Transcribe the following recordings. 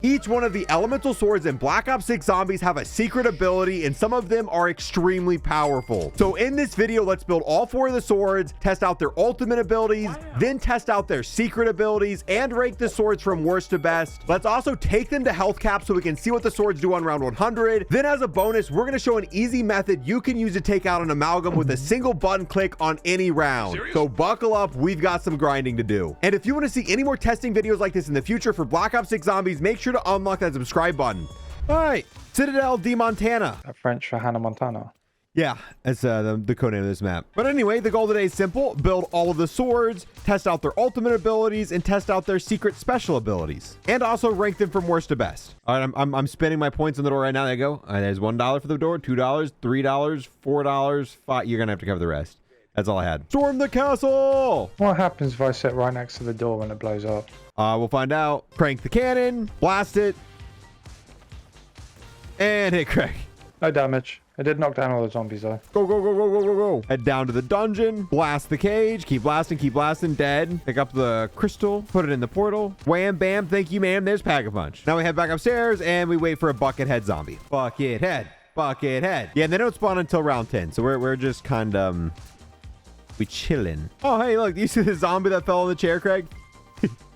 Each one of the elemental swords in Black Ops 6 Zombies have a secret ability, and some of them are extremely powerful. So in this video, let's build all 4 of the swords, test out their ultimate abilities, then test out their secret abilities, and rank the swords from worst to best. Let's also take them to health cap so we can see what the swords do on round 100. Then as a bonus, we're going to show an easy method you can use to take out an amalgam with a single button click on any round. So buckle up, we've got some grinding to do. And if you want to see any more testing videos like this in the future for Black Ops 6 Zombies, make sure to unlock that subscribe button. All right, Citadelle de Montana. French for Hannah Montana. Yeah, that's the codename of this map. But anyway, the goal today is simple. Build all of the swords, test out their ultimate abilities, and test out their secret special abilities. And also rank them from worst to best. All right, I'm spending my points on the door right now. There you go. All right, there's $1 for the door, $2, $3, $4, $5. You're going to have to cover the rest. That's all I had. Storm the castle! What happens if I sit right next to the door when it blows up? We'll find out. Crank the cannon, blast it, and hit Craig. No damage. It did knock down all the zombies though. Go, go, go, go, go, go, go. Head down to the dungeon, blast the cage, keep blasting, dead. Pick up the crystal, put it in the portal. Wham, bam, thank you, ma'am. There's Pack-a-Punch. Now we head back upstairs and we wait for a bucket head zombie. Bucket head. Yeah, and they don't spawn until round 10. So we're just kind of, we chilling. Oh, hey, look, do you see the zombie that fell in the chair, Craig?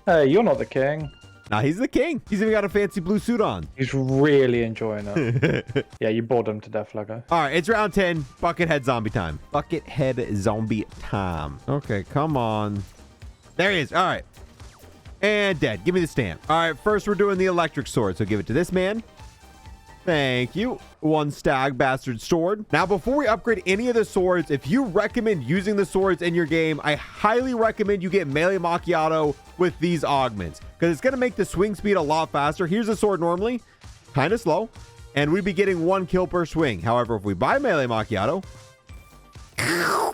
Hey, you're not the king. Nah, he's the king. He's even got a fancy blue suit on. He's really enjoying it. Yeah, you bored him to death, Lego. All right, it's round 10. Buckethead zombie time. Buckethead zombie time. Okay, come on. There he is. All right. And dead. Give me the stamp. All right, first we're doing the electric sword. So give it to this man. Thank you. 1 stag bastard sword. Now, before we upgrade any of the swords, if you recommend using the swords in your game, I highly recommend you get melee macchiato with these augments because it's going to make the swing speed a lot faster. Here's the sword normally, kind of slow, and we'd be getting 1 kill per swing. However, if we buy melee macchiato,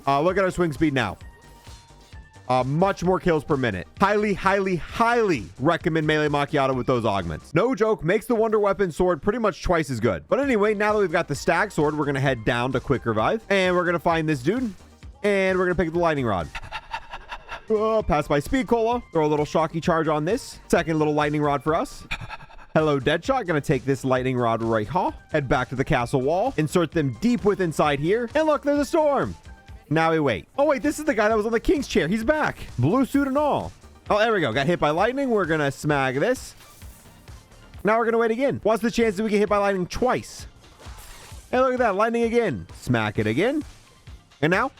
look at our swing speed now. Much more kills per minute. Highly recommend melee macchiato with those augments. No joke, makes the wonder weapon sword pretty much twice as good. But anyway, now that we've got the stag sword, we're gonna head down to quick revive, and we're gonna find this dude, and we're gonna pick up the lightning rod. Pass by speed cola. Throw a little shocky charge on this. Second little lightning rod for us. Hello, Deadshot. Gonna take this lightning rod right here. Head back to the castle wall. Insert them deep within inside here. And look, there's a storm. Now we wait. Oh, wait, this is the guy that was on the king's chair. He's back. Blue suit and all. Oh, there we go. Got hit by lightning. We're going to smag this. Now we're going to wait again. What's the chance that we get hit by lightning twice? Hey, look at that. Lightning again. Smack it again. And now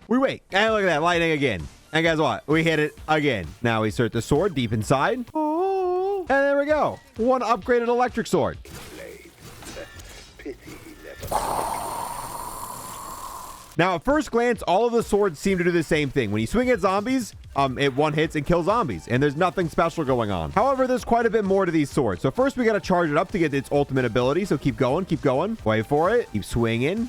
we wait. And look at that. Lightning again. And guess what? We hit it again. Now we insert the sword deep inside. Oh. And there we go. 1 upgraded electric sword. Now, at first glance, all of the swords seem to do the same thing. When you swing at zombies, it 1 hits and kills zombies, and there's nothing special going on. However, there's quite a bit more to these swords. So first, we got to charge it up to get its ultimate ability. So keep going. Wait for it. Keep swinging.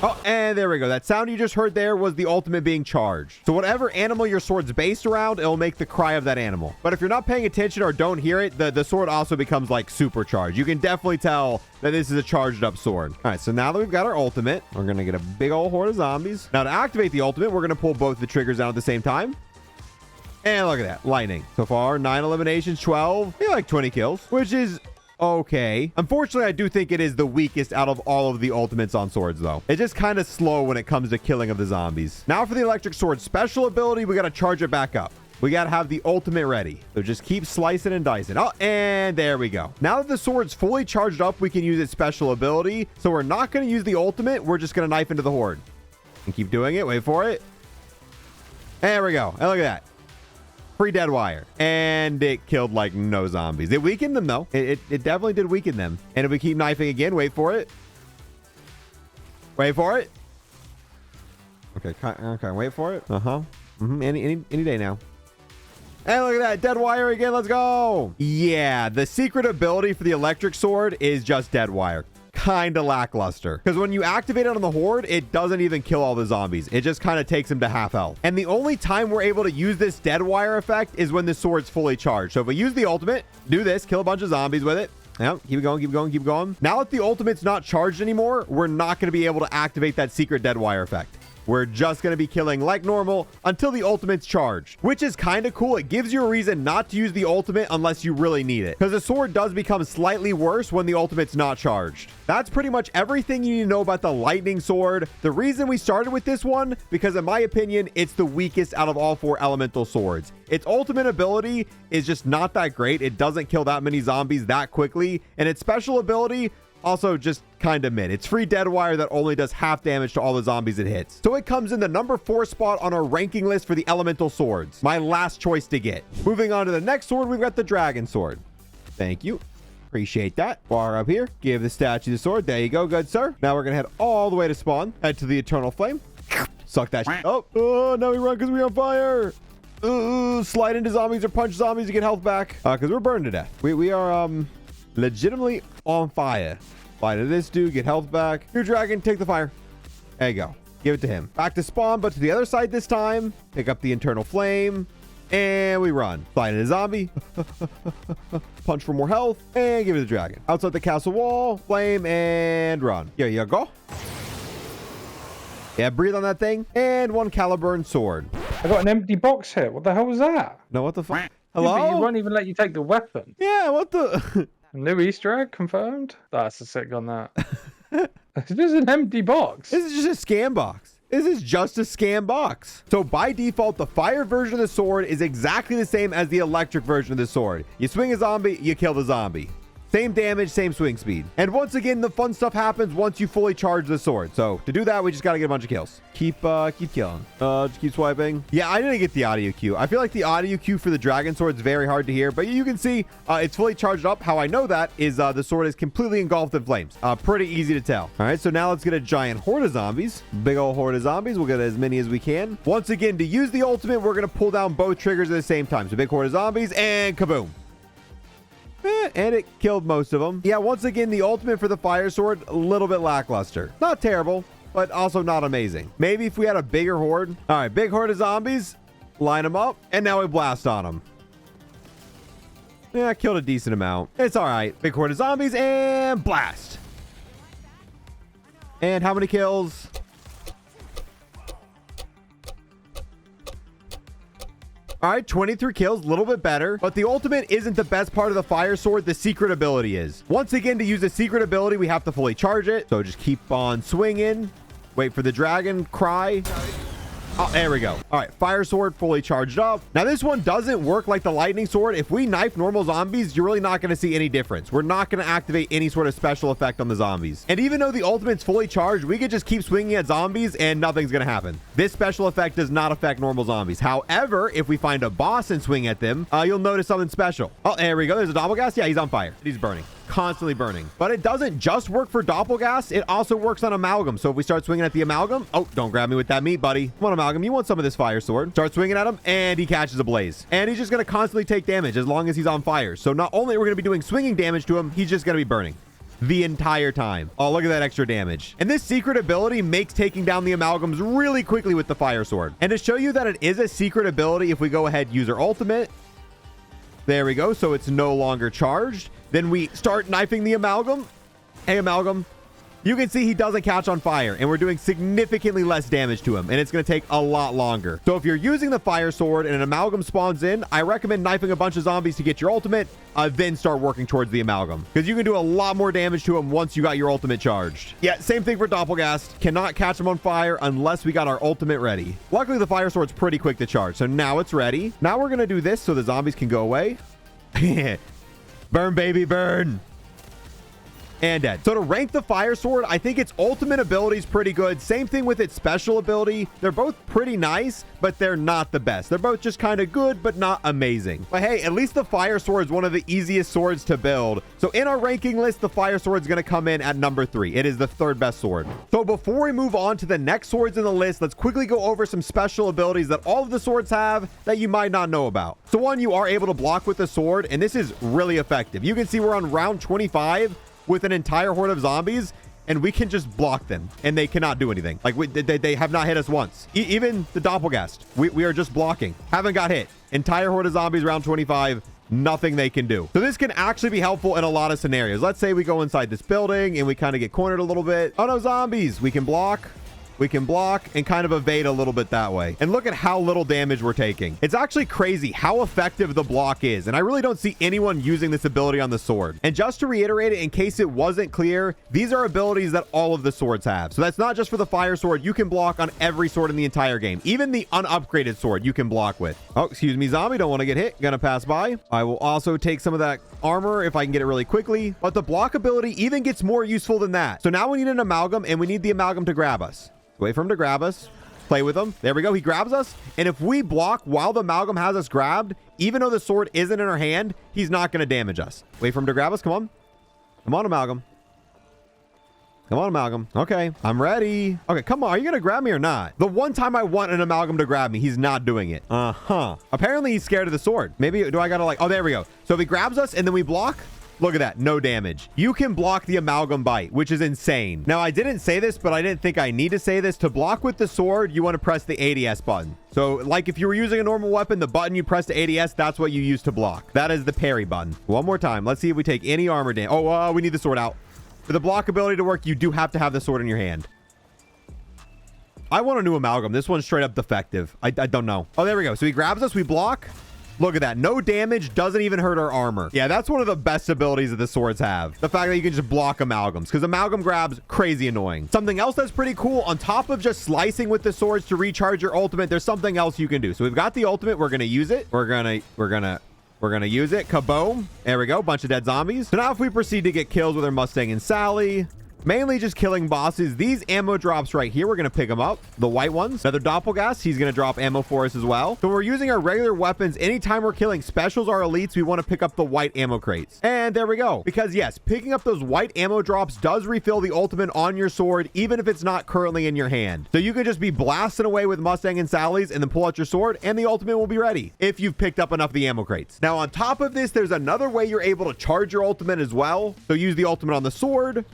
Oh, and there we go. That sound you just heard there was the ultimate being charged. So whatever animal your sword's based around, it'll make the cry of that animal. But if you're not paying attention or don't hear it, the sword also becomes like supercharged. You can definitely tell that this is a charged up sword. All right, so now that we've got our ultimate, we're going to get a big old horde of zombies. Now to activate the ultimate, we're going to pull both the triggers out at the same time. And look at that, lightning. So far, 9 eliminations, 12, maybe like 20 kills, which is okay. Unfortunately, I do think it is the weakest out of all of the ultimates on swords, though. It's just kind of slow when it comes to killing of the zombies. Now for the electric sword special ability, we got to charge it back up. We got to have the ultimate ready. So just keep slicing and dicing. Oh, and there we go. Now that the sword's fully charged up, we can use its special ability. So we're not going to use the ultimate. We're just going to knife into the horde. And keep doing it. Wait for it. There we go. And look at that. Free dead wire. And it killed like no zombies. It weakened them though. It definitely did weaken them. And if we keep knifing again, wait for it. Wait for it. Okay, wait for it. Any day now. And look at that, dead wire again. Let's go. Yeah, the secret ability for the electric sword is just dead wire. Kind of lackluster, because when you activate it on the horde, it doesn't even kill all the zombies. It just kind of takes them to half health. And the only time we're able to use this dead wire effect is when the sword's fully charged. So if we use the ultimate, do this, kill a bunch of zombies with it. Yep, keep going. Now that the ultimate's not charged anymore, we're not going to be able to activate that secret dead wire effect. We're just going to be killing like normal until the ultimate's charged, which is kind of cool. It gives you a reason not to use the ultimate unless you really need it, because the sword does become slightly worse when the ultimate's not charged. That's pretty much everything you need to know about the lightning sword. The reason we started with this one, because in my opinion, it's the weakest out of all 4 elemental swords. Its ultimate ability is just not that great. It doesn't kill that many zombies that quickly, and its special ability also just kind of mid. It's free dead wire that only does half damage to all the zombies it hits. So it comes in the number 4 spot on our ranking list for the elemental swords. My last choice to get. Moving on to the next sword, we've got the dragon sword. Thank you. Appreciate that. Bar up here. Give the statue the sword. There you go. Good, sir. Now we're going to head all the way to spawn. Head to the eternal flame. Suck that shit. Oh, now we run because we're on fire. Slide into zombies or punch zombies to get health back. Because we're burned to death. We are, legitimately on fire. Fly to this dude, get health back. Your dragon, take the fire. There you go. Give it to him. Back to spawn, but to the other side this time. Pick up the internal flame. And we run. Fly into the zombie. Punch for more health. And give it to the dragon. Outside the castle wall. Flame and run. Here you go. Yeah, breathe on that thing. And 1 Caliburn sword. I got an empty box here. What the hell was that? No, what the fuck? Hello? Yeah, but it won't even let you take the weapon. Yeah, what the... New Easter egg confirmed? That's a sick on that. This is an empty box. This is just a scam box. This is just a scam box. So by default, the fire version of the sword is exactly the same as the electric version of the sword. You swing a zombie, you kill the zombie. Same damage, same swing speed. And once again, the fun stuff happens once you fully charge the sword. So to do that, we just got to get a bunch of kills. Keep killing. Just keep swiping. Yeah, I didn't get the audio cue. I feel like the audio cue for the dragon sword is very hard to hear, but you can see it's fully charged up. How I know that is the sword is completely engulfed in flames. Pretty easy to tell. All right, so now let's get a giant horde of zombies. Big old horde of zombies. We'll get as many as we can. Once again, to use the ultimate, we're going to pull down both triggers at the same time. So big horde of zombies and kaboom. And it killed most of them. Yeah, once again, the ultimate for the fire sword, a little bit lackluster. Not terrible, but also not amazing. Maybe if we had a bigger horde. All right, big horde of zombies. Line them up. And now we blast on them. Yeah, killed a decent amount. It's all right. Big horde of zombies and blast. And how many kills? All right, 23 kills, a little bit better, but the ultimate isn't the best part of the fire sword. The secret ability is. Once again, to use the secret ability, we have to fully charge it. So just keep on swinging. Wait for the dragon cry. Oh, there we go. All right, fire sword fully charged up. Now this one doesn't work like the lightning sword. If we knife normal zombies, you're really not going to see any difference. We're not going to activate any sort of special effect on the zombies. And even though the ultimate's fully charged, we could just keep swinging at zombies and nothing's going to happen. This special effect does not affect normal zombies. However, if we find a boss and swing at them, you'll notice something special. Oh, there we go. There's a doppelgast. Yeah, he's on fire. He's burning. Constantly burning. But it doesn't just work for doppelgast, it also works on amalgam. So if we start swinging at the amalgam, oh, don't grab me with that meat, buddy. Come on, amalgam, you want some of this fire sword. Start swinging at him and he catches a blaze, and he's just going to constantly take damage as long as he's on fire. So not only are we going to be doing swinging damage to him, he's just going to be burning the entire time. Oh, look at that extra damage. And this secret ability makes taking down the amalgams really quickly with the fire sword. And to show you that it is a secret ability, if we go ahead, use our ultimate, there we go. So it's no longer charged. Then we start knifing the amalgam. Hey, amalgam. You can see he doesn't catch on fire, and we're doing significantly less damage to him, and it's going to take a lot longer. So if you're using the fire sword and an amalgam spawns in, I recommend knifing a bunch of zombies to get your ultimate, then start working towards the amalgam, because you can do a lot more damage to him once you got your ultimate charged. Yeah, same thing for doppelgast. Cannot catch him on fire unless we got our ultimate ready. Luckily, the fire sword's pretty quick to charge, so now it's ready. Now we're going to do this so the zombies can go away. Burn, baby, burn. And dead. So to rank the fire sword, I think its ultimate ability is pretty good. Same thing with its special ability. They're both pretty nice, but they're not the best. They're both just kind of good, but not amazing. But hey, at least the fire sword is one of the easiest swords to build. So in our ranking list, the fire sword is going to come in at number 3. It is the 3rd best sword. So before we move on to the next swords in the list, let's quickly go over some special abilities that all of the swords have that you might not know about. So one, you are able to block with the sword, and this is really effective. You can see we're on round 25 with an entire horde of zombies, and we can just block them, and they cannot do anything. Like, they have not hit us once. Even the doppelgast, we are just blocking. Haven't got hit. Entire horde of zombies, round 25, nothing they can do. So this can actually be helpful in a lot of scenarios. Let's say we go inside this building, and we kind of get cornered a little bit. Oh no, zombies. We can block. We can block and kind of evade a little bit that way. And look at how little damage we're taking. It's actually crazy how effective the block is. And I really don't see anyone using this ability on the sword. And just to reiterate it, in case it wasn't clear, these are abilities that all of the swords have. So that's not just for the fire sword. You can block on every sword in the entire game. Even the unupgraded sword you can block with. Oh, excuse me, zombie. Don't want to get hit. Gonna pass by. I will also take some of that armor if I can get it really quickly. But the block ability even gets more useful than that. So now we need an amalgam, and we need the amalgam to grab us. Wait for him to grab us. Play with him. There we go. He grabs us. And if we block while the amalgam has us grabbed, even though the sword isn't in our hand, he's not going to damage us. Wait for him to grab us. Come on. Come on, amalgam. Come on, amalgam. Okay, I'm ready. Okay, come on. Are you going to grab me or not? The one time I want an amalgam to grab me, he's not doing it. Apparently, he's scared of the sword. Maybe, do I got to like... Oh, there we go. So if he grabs us and then we block... Look at that. No damage. You can block the amalgam bite, which is insane. Now, I didn't say this, but I didn't think I need to say this. To block with the sword, you want to press the ADS button. So, like if you were using a normal weapon, the button you press to ADS, that's what you use to block. That is the parry button. One more time. Let's see if we take any armor damage. Oh, we need the sword out. For the block ability to work, you do have to have the sword in your hand. I want a new amalgam. This one's straight up defective. I don't know. Oh, there we go. So he grabs us. We block. Look at that. No damage. Doesn't even hurt our armor. Yeah, that's one of the best abilities that the swords have. The fact that you can just block amalgams. Because amalgam grabs, crazy annoying. Something else that's pretty cool, on top of just slicing with the swords to recharge your ultimate, there's something else you can do. So we've got the ultimate. We're going to use it. We're going to use it. Kaboom. There we go. Bunch of dead zombies. So now if we proceed to get kills with our Mustang and Sally... Mainly just killing bosses. These ammo drops right here, we're going to pick them up. The white ones. Another doppelgast. He's going to drop ammo for us as well. So we're using our regular weapons. Anytime we're killing specials or elites, we want to pick up the white ammo crates. And there we go. Because yes, picking up those white ammo drops does refill the ultimate on your sword, even if it's not currently in your hand. So you can just be blasting away with Mustang and Sally's and then pull out your sword and the ultimate will be ready if you've picked up enough of the ammo crates. Now on top of this, there's another way you're able to charge your ultimate as well. So use the ultimate on the sword.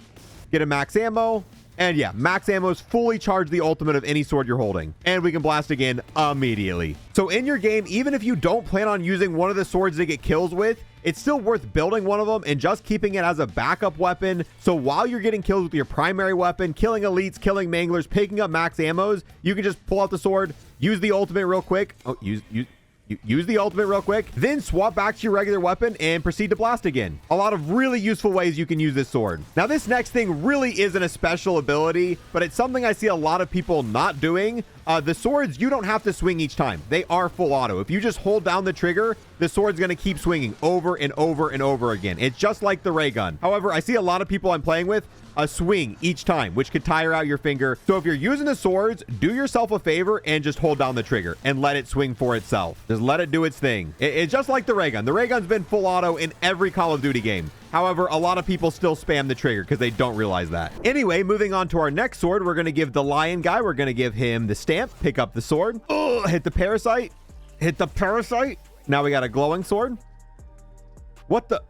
Get a max ammo. And yeah, max ammo is fully charge the ultimate of any sword you're holding. And we can blast again immediately. So in your game, even if you don't plan on using one of the swords to get kills with, it's still worth building one of them and just keeping it as a backup weapon. So while you're getting kills with your primary weapon, killing elites, killing manglers, picking up max ammos, you can just pull out the sword, use the ultimate real quick. Oh, use the ultimate real quick, then swap back to your regular weapon and proceed to blast again. A lot of really useful ways you can use this sword. Now, this next thing really isn't a special ability, but it's something I see a lot of people not doing. The swords, you don't have to swing each time. They are full auto. If you just hold down the trigger, the sword's going to keep swinging over and over and over again. It's just like the ray gun. However, I see a lot of people I'm playing with swing each time, which could tire out your finger. So if you're using the swords, do yourself a favor and just hold down the trigger and let it swing for itself. Just let it do its thing. It's just like the ray gun. The ray gun's been full auto in every Call of Duty game. However, a lot of people still spam the trigger because they don't realize that. Anyway, moving on to our next sword, we're going to give the lion guy, we're going to give him the stamp, pick up the sword. Oh, hit the parasite. Hit the parasite. Now we got a glowing sword. What the...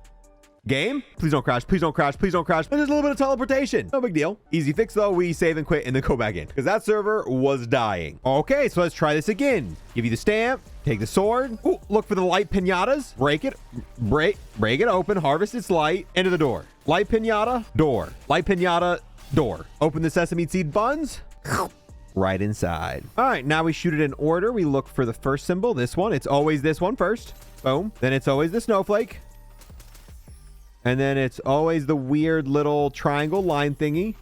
Game? Please don't crash. Please don't crash. Please don't crash. There's a little bit of teleportation. No big deal. Easy fix though. We save and quit and then go back in because that server was dying. Okay, so let's try this again. Give you the stamp. Take the sword. Ooh, look for the light pinatas. Break it. Break it open. Harvest its light. Into the door. Light pinata. Door. Light pinata. Door. Open the sesame seed buns. Right inside. All right, now we shoot it in order. We look for the first symbol. This one. It's always this one first. Boom. Then it's always the snowflake. And then it's always the weird little triangle line thingy.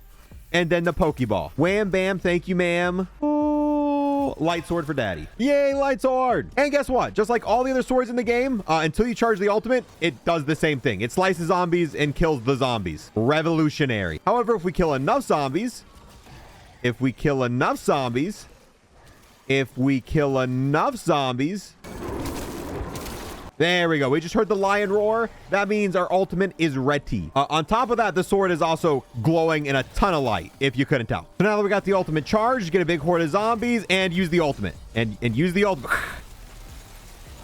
And then the Pokeball. Wham, bam, thank you, ma'am. Oh, light sword for daddy. Yay, light sword. And guess what? Just like all the other swords in the game, until you charge the ultimate, it does the same thing. It slices zombies and kills the zombies. Revolutionary. However, if we kill enough zombies, there we go. We just heard the lion roar. That means our ultimate is ready. On top of that, the sword is also glowing in a ton of light, if you couldn't tell. So now that we got the ultimate charged, get a big horde of zombies and use the ultimate. And use the ultimate.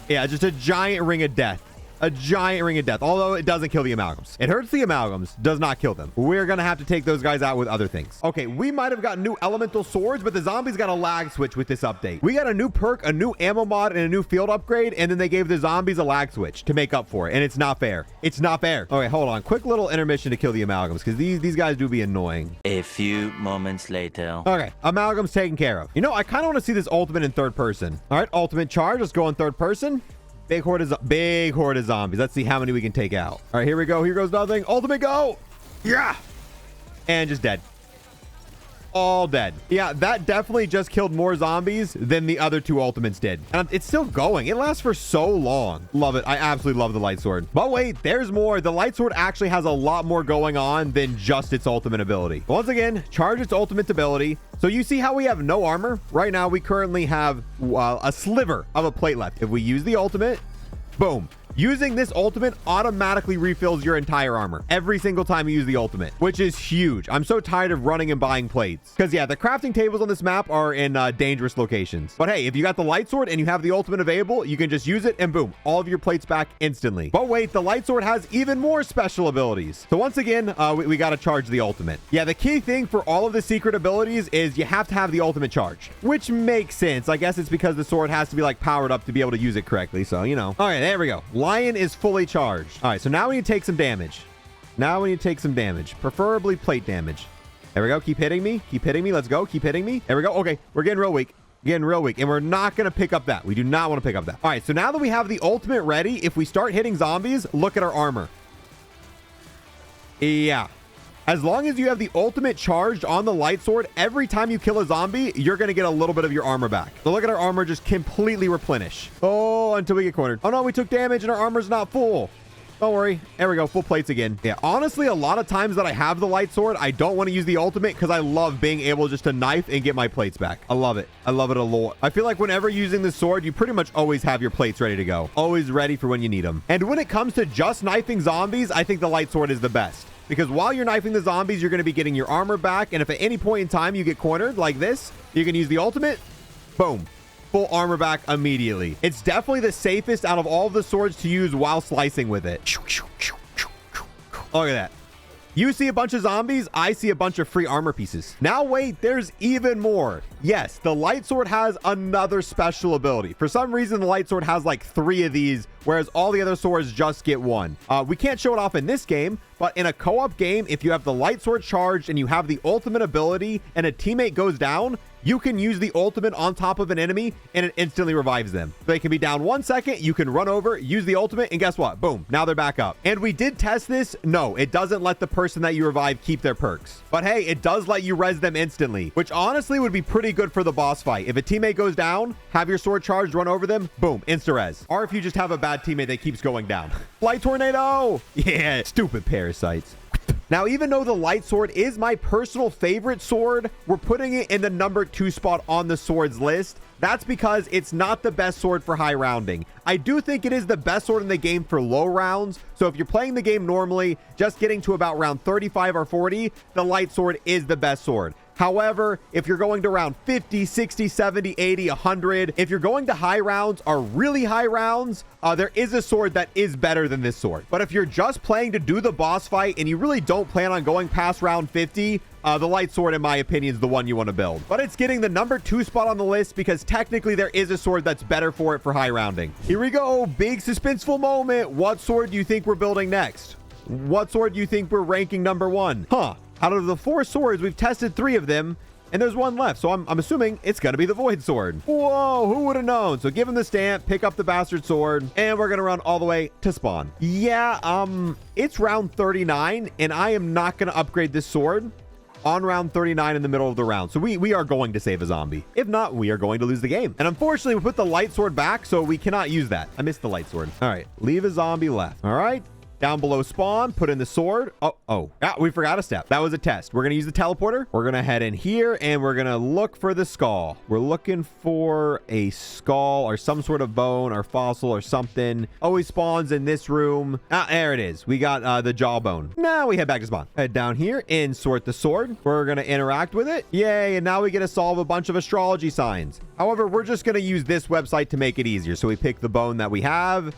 Yeah, just a giant ring of death. A giant ring of death, although it doesn't kill the amalgams. It hurts the amalgams, does not kill them. We're gonna have to take those guys out with other things. Okay, we might have gotten new elemental swords, but the zombies got a lag switch with this update. We got a new perk, a new ammo mod, and a new field upgrade, and then they gave the zombies a lag switch to make up for it, and it's not fair. It's not fair. Okay, hold on. Quick little intermission to kill the amalgams, because these guys do be annoying. A few moments later. Okay, amalgams taken care of. You know, I kind of want to see this ultimate in third person. All right, ultimate charge. Let's go in third person. Big horde of zombies. Let's see how many we can take out. All right, here we go. Here goes nothing. Ultimate go. Yeah. And just dead. All dead. Yeah, that definitely just killed more zombies than the other two ultimates did. And it's still going. It lasts for so long. Love it. I absolutely love the light sword. But wait, there's more. The light sword actually has a lot more going on than just its ultimate ability. Once again, charge its ultimate ability. So you see how we have no armor? Right now, we currently have a sliver of a plate left. If we use the ultimate, boom. Using this ultimate automatically refills your entire armor every single time you use the ultimate, which is huge. I'm so tired of running and buying plates because, yeah, the crafting tables on this map are in dangerous locations. But hey, if you got the light sword and you have the ultimate available, you can just use it and boom, all of your plates back instantly. But wait, the light sword has even more special abilities. So once again, we got to charge the ultimate. Yeah, the key thing for all of the secret abilities is you have to have the ultimate charge, which makes sense. I guess it's because the sword has to be like powered up to be able to use it correctly. So, you know. All right, there we go. Lion is fully charged. All right, so now we need to take some damage. Preferably plate damage. There we go. Keep hitting me. Let's go. Keep hitting me. There we go. Okay, we're getting real weak. And we're not going to pick up that. We do not want to pick up that. All right, so now that we have the ultimate ready, if we start hitting zombies, look at our armor. Yeah. As long as you have the ultimate charged on the light sword, every time you kill a zombie, you're going to get a little bit of your armor back. So look at our armor just completely replenish. Oh, until we get cornered. Oh no, we took damage and our armor's not full. Don't worry. There we go. Full plates again. Yeah, honestly, a lot of times that I have the light sword, I don't want to use the ultimate because I love being able just to knife and get my plates back. I love it. I love it a lot. I feel like whenever using the sword, you pretty much always have your plates ready to go. Always ready for when you need them. And when it comes to just knifing zombies, I think the light sword is the best. Because while you're knifing the zombies, you're going to be getting your armor back. And if at any point in time you get cornered like this, you can use the ultimate. Boom. Full armor back immediately. It's definitely the safest out of all of the swords to use while slicing with it. Look at that. You see a bunch of zombies, I see a bunch of free armor pieces. Now wait, there's even more. Yes, the light sword has another special ability. For some reason, the light sword has like 3 of these, whereas all the other swords just get 1. We can't show it off in this game, but in a co-op game, if you have the light sword charged and you have the ultimate ability and a teammate goes down, you can use the ultimate on top of an enemy and it instantly revives them. They can be down 1 second, you can run over, use the ultimate, and guess what? Boom, now they're back up. And we did test this. No, it doesn't let the person that you revive keep their perks. But hey, it does let you res them instantly, which honestly would be pretty good for the boss fight. If a teammate goes down, have your sword charged, run over them, boom, insta-res. Or if you just have a bad teammate that keeps going down. Light tornado! Yeah, stupid parasites. Now, even though the light sword is my personal favorite sword, we're putting it in the number 2 spot on the swords list. That's because it's not the best sword for high rounding. I do think it is the best sword in the game for low rounds. So if you're playing the game normally, just getting to about round 35 or 40, the light sword is the best sword. However, if you're going to round 50, 60, 70, 80, 100, if you're going to high rounds or really high rounds, there is a sword that is better than this sword. But if you're just playing to do the boss fight and you really don't plan on going past round 50, the light sword, in my opinion, is the one you want to build. But it's getting the number 2 spot on the list because technically there is a sword that's better for it for high rounding. Here we go. Big suspenseful moment. What sword do you think we're building next? What sword do you think we're ranking number 1? Huh. Out of the 4 swords, we've tested 3 of them, and there's 1 left. So I'm assuming it's going to be the Void Sword. Whoa, who would have known? So give him the stamp, pick up the bastard sword, and we're going to run all the way to spawn. Yeah, it's round 39, and I am not going to upgrade this sword on round 39 in the middle of the round. So we are going to save a zombie. If not, we are going to lose the game. And unfortunately, we put the light sword back, so we cannot use that. I missed the light sword. All right, leave a zombie left. All right. Down below spawn, put in the sword. Oh, we forgot a step. That was a test. We're going to use the teleporter. We're going to head in here and we're going to look for the skull. We're looking for a skull or some sort of bone or fossil or something. Always spawns in this room. There it is. We got the jawbone. Now we head back to spawn. Head down here, insert the sword. We're going to interact with it. Yay. And now we get to solve a bunch of astrology signs. However, we're just going to use this website to make it easier. So we pick the bone that we have.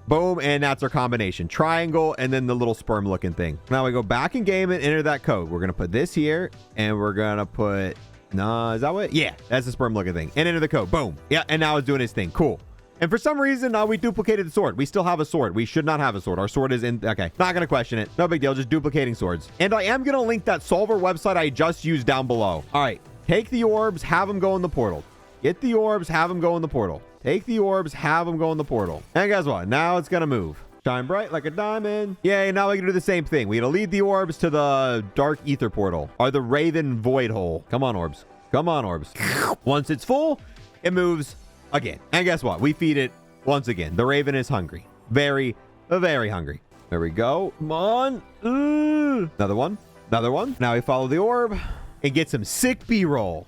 Boom, and that's our combination. Triangle, and then the little sperm looking thing. Now we go back in game and enter that code. We're going to put this here, and we're going to put... No, is that what? Yeah, that's the sperm looking thing. And enter the code. Boom. Yeah, and now it's doing its thing. Cool. And for some reason, we duplicated the sword. We still have a sword. We should not have a sword. Our sword is in... Okay, not going to question it. No big deal. Just duplicating swords. And I am going to link that solver website I just used down below. All right. Take the orbs, have them go in the portal. Get the orbs, have them go in the portal. Take the orbs, have them go in the portal. And guess what? Now it's going to move. Shine bright like a diamond. Yay, now we can do the same thing. We got to lead the orbs to the dark ether portal. Or the Raven void hole. Come on, orbs. Come on, orbs. Once it's full, it moves again. And guess what? We feed it once again. The Raven is hungry. Very, very hungry. There we go. Come on. Another one. Another one. Now we follow the orb and get some sick B-roll.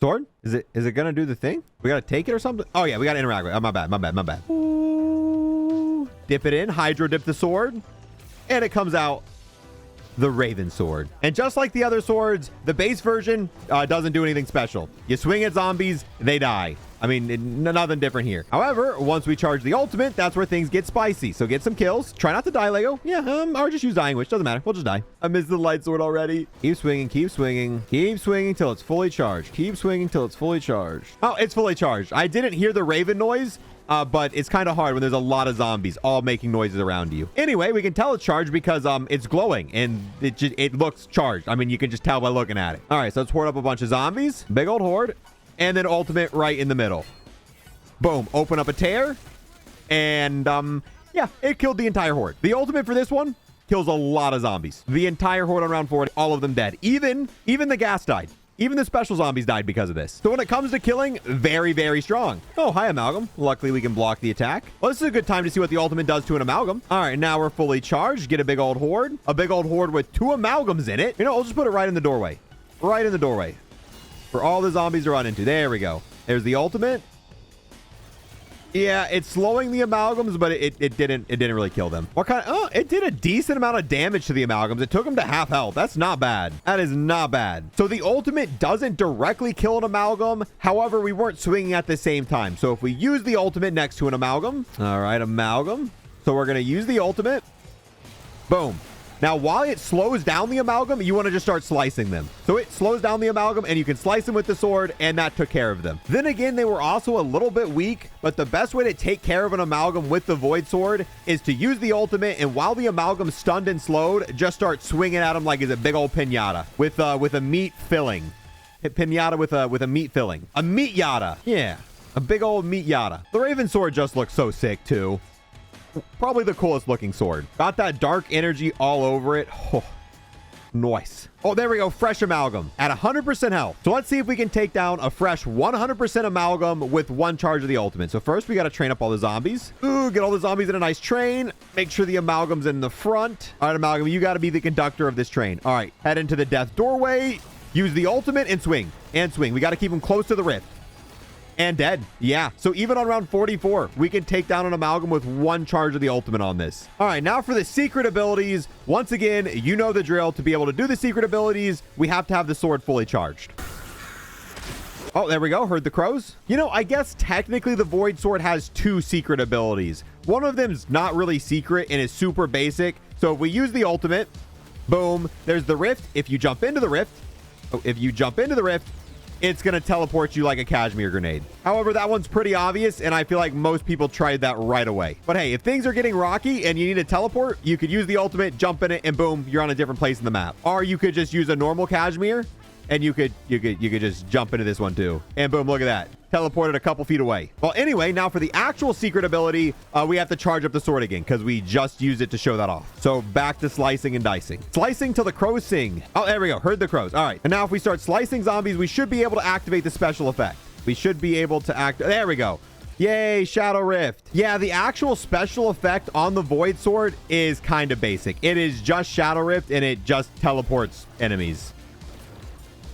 Sword? Is it gonna do the thing? We gotta take it or something? Oh yeah, we gotta interact with it. Oh, my bad. Ooh. Dip it in, hydro dip the sword, and it comes out the Raven sword. And just like the other swords, the base version doesn't do anything special. You swing at zombies, they die. I mean, nothing different here. However, once we charge the ultimate, that's where things get spicy. So get some kills. Try not to die, Lego. Yeah, or just use Dying Wish. Doesn't matter. We'll just die. I missed the light sword already. Keep swinging. Keep swinging. Keep swinging till it's fully charged. Keep swinging till it's fully charged. Oh, it's fully charged. I didn't hear the Raven noise. But it's kind of hard when there's a lot of zombies all making noises around you. Anyway, we can tell it's charged because it's glowing and it looks charged. I mean, you can just tell by looking at it. All right, so let's horde up a bunch of zombies. Big old horde. And then ultimate right in the middle. Boom. Open up a tear. And, yeah, it killed the entire horde. The ultimate for this one kills a lot of zombies. The entire horde on round 4, all of them dead. Even the gas died. Even the special zombies died because of this. So when it comes to killing, very, very strong. Oh, hi, Amalgam. Luckily, we can block the attack. Well, this is a good time to see what the ultimate does to an Amalgam. All right, now we're fully charged. Get a big old horde. A big old horde with 2 Amalgams in it. You know, we'll just put it right in the doorway. Right in the doorway. For all the zombies to run into. There we go. There's the ultimate. Yeah, it's slowing the Amalgams, but it didn't really kill them. What kind of... Oh, it did a decent amount of damage to the Amalgams. It took them to half health. That's not bad. That is not bad. So the ultimate doesn't directly kill an Amalgam. However, we weren't swinging at the same time. So if we use the ultimate next to an Amalgam... All right, Amalgam. So we're going to use the ultimate. Boom. Now, while it slows down the Amalgam, you want to just start slicing them. So it slows down the Amalgam, and you can slice them with the sword, and that took care of them. Then again, they were also a little bit weak, but the best way to take care of an Amalgam with the Void Sword is to use the ultimate, and while the Amalgam's stunned and slowed, just start swinging at them like it's a big old pinata with a meat filling. A pinata with a meat filling. A meat yada. Yeah, a big old meat yada. The Raven Sword just looks so sick, too. Probably the coolest looking sword. Got that dark energy all over it. Oh, nice. Oh, there we go. Fresh Amalgam at 100% health. So let's see if we can take down a fresh 100% Amalgam with 1 charge of the ultimate. So first we got to train up all the zombies. Ooh, get all the zombies in a nice train. Make sure the Amalgam's in the front. All right, Amalgam, you got to be the conductor of this train. All right, head into the death doorway. Use the ultimate and swing. And swing. We got to keep him close to the rift. And dead. Yeah. So even on round 44, we can take down an Amalgam with 1 charge of the ultimate on this. All right, now for the secret abilities. Once again, you know the drill. To be able to do the secret abilities, we have to have the sword fully charged. Oh, there we go. Heard the crows. You know, I guess technically the Void Sword has 2 secret abilities. One of them's not really secret and is super basic. So if we use the ultimate, boom, there's the rift. If you jump into the rift, it's going to teleport you like a cashmere grenade. However, that one's pretty obvious, and I feel like most people tried that right away. But hey, if things are getting rocky and you need to teleport, you could use the ultimate, jump in it, and boom, you're on a different place in the map. Or you could just use a normal cashmere, and you could just jump into this one too. And boom, look at that. Teleported a couple feet away. Well, anyway, now for the actual secret ability, we have to charge up the sword again because we just used it to show that off. So back to slicing and dicing. Slicing till the crows sing. Oh, there we go. Heard the crows. All right. And now if we start slicing zombies, we should be able to activate the special effect. We should be able to there we go. Yay, Shadow Rift. Yeah, the actual special effect on the Void Sword is kind of basic. It is just Shadow Rift, and it just teleports enemies.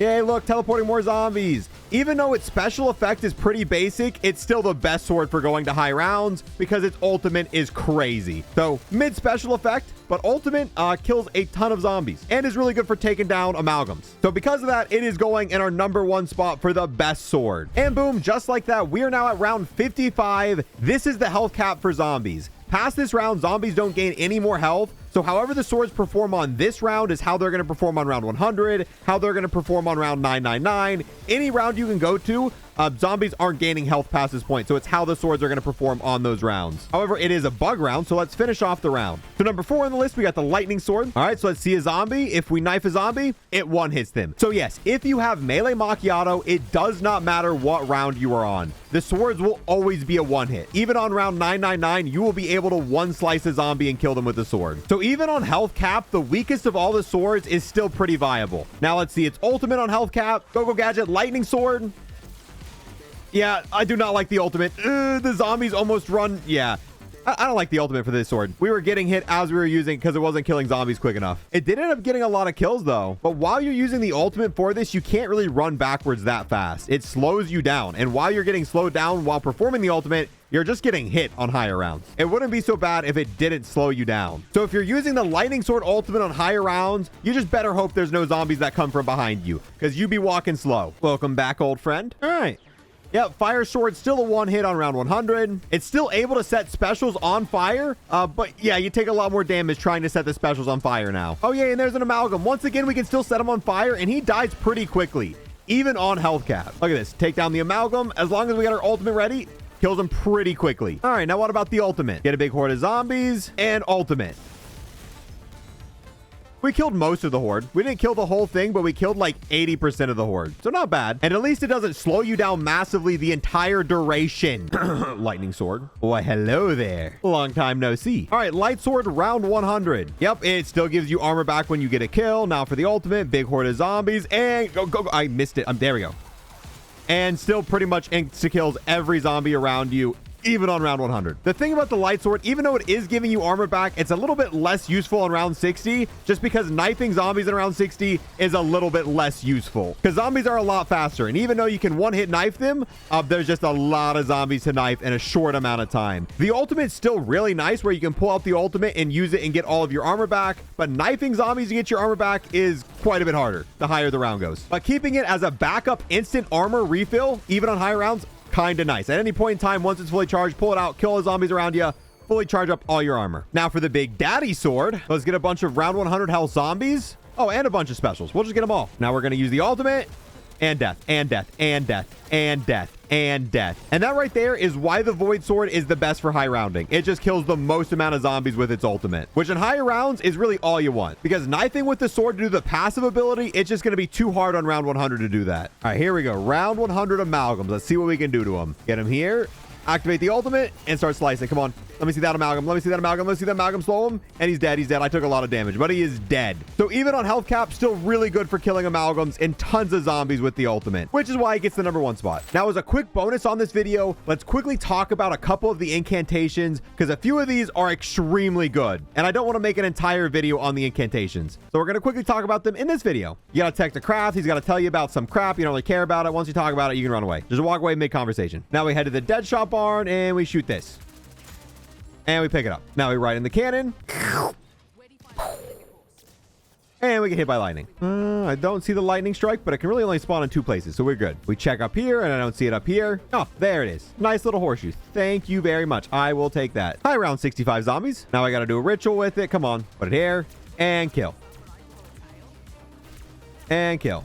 Yay, look, teleporting more zombies. Even though its special effect is pretty basic, it's still the best sword for going to high rounds because its ultimate is crazy. So mid special effect, but ultimate kills a ton of zombies and is really good for taking down amalgams. So because of that, it is going in our #1 spot for the best sword. And boom, just like that, we are now at round 55. This is the health cap for zombies. Past this round, zombies don't gain any more health. So however the swords perform on this round is how they're going to perform on round 100, how they're going to perform on round 999. Any round you can go to, zombies aren't gaining health past this point. So it's how the swords are going to perform on those rounds. However, it is a bug round. So let's finish off the round. So number 4 on the list, we got the lightning sword. All right, so let's see a zombie. If we knife a zombie, it one hits them. So yes, if you have melee macchiato, it does not matter what round you are on. The swords will always be a one hit. Even on round 999, you will be able to one slice a zombie and kill them with the sword. So even on health cap, the weakest of all the swords is still pretty viable. Now let's see its ultimate on health cap. Go Gadget, lightning sword. Yeah, I do not like the ultimate. The zombies almost run. Yeah, I don't like the ultimate for this sword. We were getting hit as we were using because it wasn't killing zombies quick enough. It did end up getting a lot of kills though. But while you're using the ultimate for this, you can't really run backwards that fast. It slows you down. And while you're getting slowed down while performing the ultimate, you're just getting hit on higher rounds. It wouldn't be so bad if it didn't slow you down. So if you're using the lightning sword ultimate on higher rounds, you just better hope there's no zombies that come from behind you because you be walking slow. Welcome back, old friend. All right. Yep, fire sword, still a one hit on round 100. It's still able to set specials on fire, but yeah, you take a lot more damage trying to set the specials on fire now. Oh yeah, and there's an amalgam. Once again, we can still set him on fire, and he dies pretty quickly, even on health cap. Look at this. Take down the amalgam. As long as we got our ultimate ready, kills him pretty quickly. All right, now what about the ultimate? Get a big horde of zombies, and ultimate. We killed most of the horde. We didn't kill the whole thing, but we killed like 80% of the horde. So not bad. And at least it doesn't slow you down massively the entire duration. Lightning sword. Why, hello there. Long time no see. All right, light sword, round 100. Yep, it still gives you armor back when you get a kill. Now for the ultimate, big horde of zombies. And go. I missed it. There we go. And still pretty much insta-kills every zombie around you, even on round 100. The thing about the light sword, even though it is giving you armor back, it's a little bit less useful on round 60, just because knifing zombies in round 60 is a little bit less useful because zombies are a lot faster. And even though you can one hit knife them, there's just a lot of zombies to knife in a short amount of time. The ultimate's still really nice where you can pull out the ultimate and use it and get all of your armor back, but knifing zombies to get your armor back is quite a bit harder the higher the round goes. But keeping it as a backup instant armor refill, even on higher rounds, kind of nice. At any point in time, once it's fully charged, pull it out, kill the zombies around you, fully charge up all your armor. Now for the big daddy sword, let's get a bunch of round 100 health zombies. Oh, and a bunch of specials. We'll just get them all. Now we're going to use the ultimate, and death, and death, and death, and death, and death. And that right there is why the void sword is the best for high rounding. It just kills the most amount of zombies with its ultimate, which in higher rounds is really all you want, because knifing with the sword to do the passive ability, it's just going to be too hard on round 100 to do that. All right, here we go. Round 100 amalgams. Let's see what we can do to them. Get him here. Activate the ultimate and start slicing. Come on. Let me see that amalgam. Let me see that amalgam. Let's see that amalgam slow him. And he's dead. He's dead. I took a lot of damage, but he is dead. So even on health cap, still really good for killing amalgams and tons of zombies with the ultimate, which is why he gets the #1 spot. Now, as a quick bonus on this video, let's quickly talk about a couple of the incantations, because a few of these are extremely good. And I don't want to make an entire video on the incantations. So we're going to quickly talk about them in this video. You got to tech the craft. He's got to tell you about some crap. You don't really care about it. Once you talk about it, you can run away. Just walk away mid-conversation. Now we head to the dead shot barn and we shoot this. And we pick it up. Now we ride in the cannon. And we get hit by lightning. I don't see the lightning strike, but it can really only spawn in 2 places, so we're good. We check up here, and I don't see it up here. Oh, there it is. Nice little horseshoe. Thank you very much. I will take that. High round 65 zombies. Now I got to do a ritual with it. Come on. Put it here. And kill. And kill.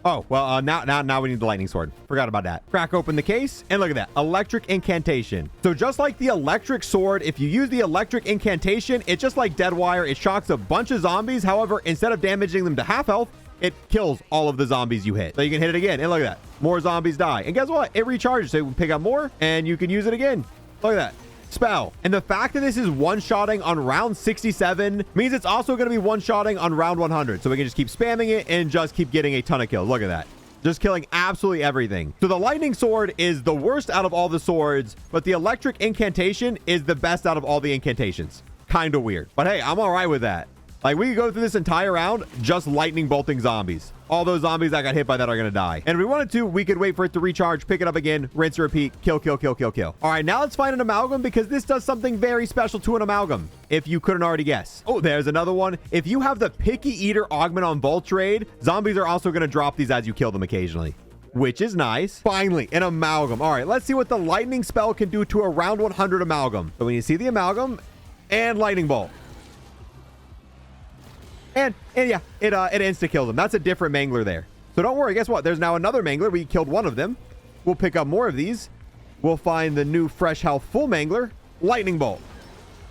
Oh, well, now we need the lightning sword. Forgot about that. Crack open the case, and look at that. Electric incantation. So just like the electric sword, if you use the electric incantation, it's just like dead wire. It shocks a bunch of zombies. However, instead of damaging them to half health, it kills all of the zombies you hit. So you can hit it again, and look at that. More zombies die. And guess what? It recharges, so you can pick up more, and you can use it again. Look at that. Spell. And the fact that this is one-shotting on round 67 means it's also going to be one-shotting on round 100. So we can just keep spamming it and just keep getting a ton of kills. Look at that. Just killing absolutely everything. So the lightning sword is the worst out of all the swords, but the electric incantation is the best out of all the incantations. Kind of weird. But hey, I'm all right with that. Like, we could go through this entire round just lightning bolting zombies. All those zombies that got hit by that are going to die. And if we wanted to, we could wait for it to recharge, pick it up again, rinse and repeat, kill, kill, kill, kill, kill. All right, now let's find an amalgam because this does something very special to an amalgam, if you couldn't already guess. Oh, there's another one. If you have the Picky Eater augment on Volt Trade, zombies are also going to drop these as you kill them occasionally, which is nice. Finally, an amalgam. All right, let's see what the lightning spell can do to a round 100 amalgam. So when you see the amalgam and lightning bolt. And yeah, it insta-kills them. That's a different mangler there. So don't worry, guess what? There's now another mangler. We killed one of them. We'll pick up more of these. We'll find the new fresh health full mangler. Lightning bolt.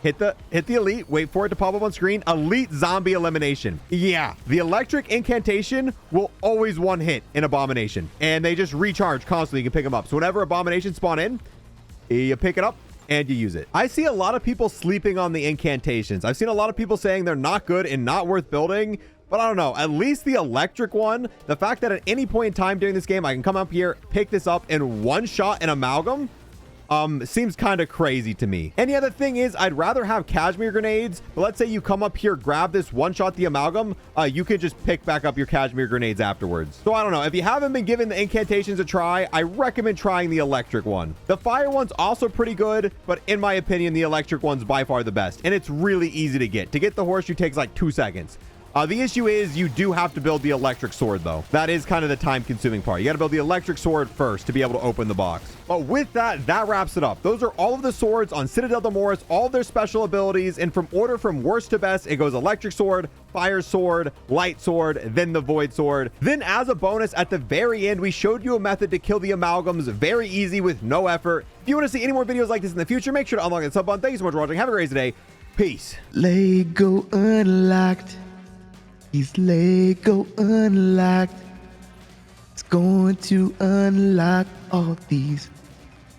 Hit the elite. Wait for it to pop up on screen. Elite zombie elimination. Yeah, the electric incantation will always one hit in abomination. And they just recharge constantly. You can pick them up. So whenever abomination spawn in, you pick it up and you use it. I see a lot of people sleeping on the incantations. I've seen a lot of people saying they're not good and not worth building, but I don't know. At least the electric one, the fact that at any point in time during this game, I can come up here, pick this up, and one shot an amalgam, seems kind of crazy to me. And the other thing is, I'd rather have cashmere grenades, but let's say you come up here, grab this one shot the amalgam, you could just pick back up your cashmere grenades afterwards. So I don't know, if you haven't been giving the incantations a try, I recommend trying the electric one. The fire one's also pretty good, but in my opinion, the electric one's by far the best, and it's really easy to get. To get the horseshoe takes like 2 seconds. The issue is you do have to build the electric sword, though. That is kind of the time-consuming part. You got to build the electric sword first to be able to open the box. But with that, that wraps it up. Those are all of the swords on Citadelle de Morts, all of their special abilities, and from order from worst to best, it goes electric sword, fire sword, light sword, then the void sword. Then as a bonus, at the very end, we showed you a method to kill the amalgams. Very easy with no effort. If you want to see any more videos like this in the future, make sure to unlock that sub button. Thank you so much for watching. Have a great day. Peace. Lego Unlocked. He's Lego Unlocked. It's going to unlock all these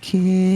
camos.